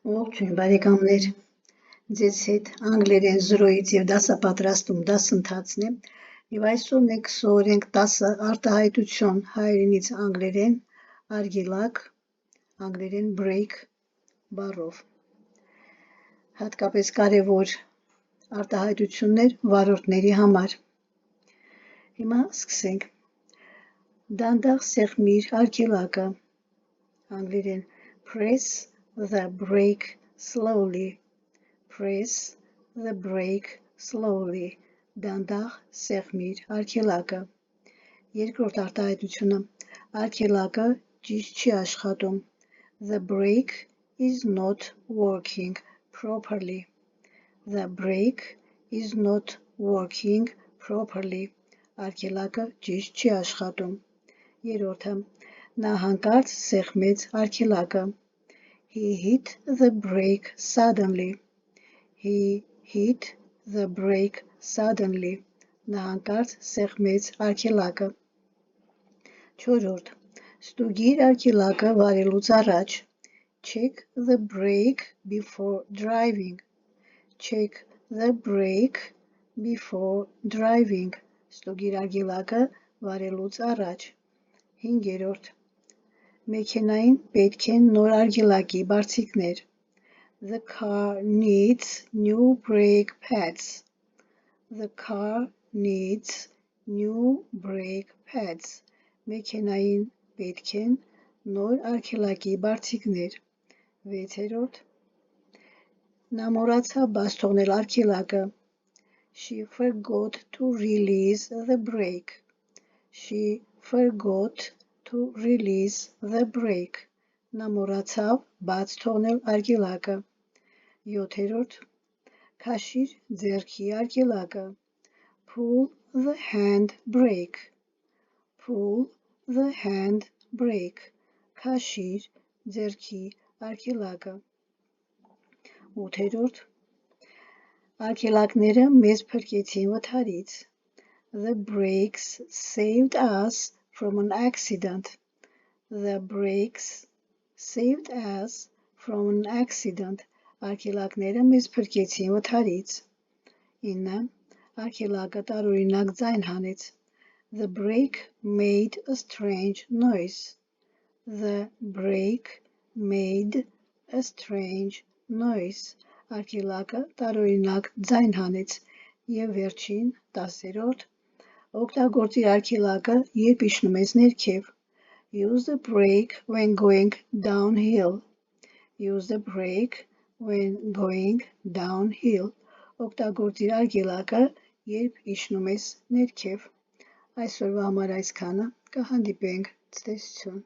Ողջույն բարեկամներ, ձեզ հետ անգլերեն 0-ից և դասապատրաստում դասընթացն է, և այսօր մենք սովորենք 10 արտահայտություն հայերենից անգլերեն, արգելակ, անգլերեն break բառով։ Հատկապես կարևոր արտահայտություններ վարորդների համար։ Հիմա սկսենք։ Դանդաղ սեղմիր արգելակը, անգլերեն press the brake slowly, press the brake slowly, դանդաղ սեղմիր արգելակը։ Երկրորդ արտահայտությունը, արգելակը ճիշտ չի աշխատում, the brake is not working properly, the brake is not working properly, արգելակը ճիշտ չի աշխատում։ Երրորդը, նա հանկարծ սեղմեց արգելակը, he hit the brake suddenly, he hit the brake suddenly, նա հանկարծ սեղմեց արգելակը։ Չորրորդ, ստուգիր արգելակը վարելուց առաջ, check the brake before driving, check the brake before driving, ստուգիր արգելակը վարելուց առաջ։ Հինգերորդ, մեքենային պետք են նոր արգելակի բարձիկներ, the car needs new brake pads, the car needs new brake pads, մեքենային պետք են նոր արգելակի բարձիկներ։ Վեցերորդ, նա մոռացավ բաց թողնել արգելակը, she forgot to release the brake, she forgot to release the brake, նա մոռացավ բաց թողնել արգելակը։ Յոթերորդ, քաշիր ձեռքի արգելակը, pull the hand brake, pull the hand brake, քաշիր ձեռքի արգելակը։ Ութերորդ, արգելակները մեզ փրկեցին վթարից, the brakes saved us from an accident, the brakes saved us from an accident, արգելակները մեզ փրկեցին վթարից։ 9. Արգելակը տարօրինակ ձայն հանեց, the brake made a strange noise, the brake made a strange noise, արգելակը տարօրինակ ձայն հանեց։ Եվ վերջին 10-րդ, օգտագործիր արգելակը, երբ իջնում ես ներքև, use the brake when going downhill, use the brake when going downhill, օգտագործիր արգելակը, երբ իջնում ես ներքև։ Այսօրվա համար այսքանը, կհանդիպենք, ցտեսություն։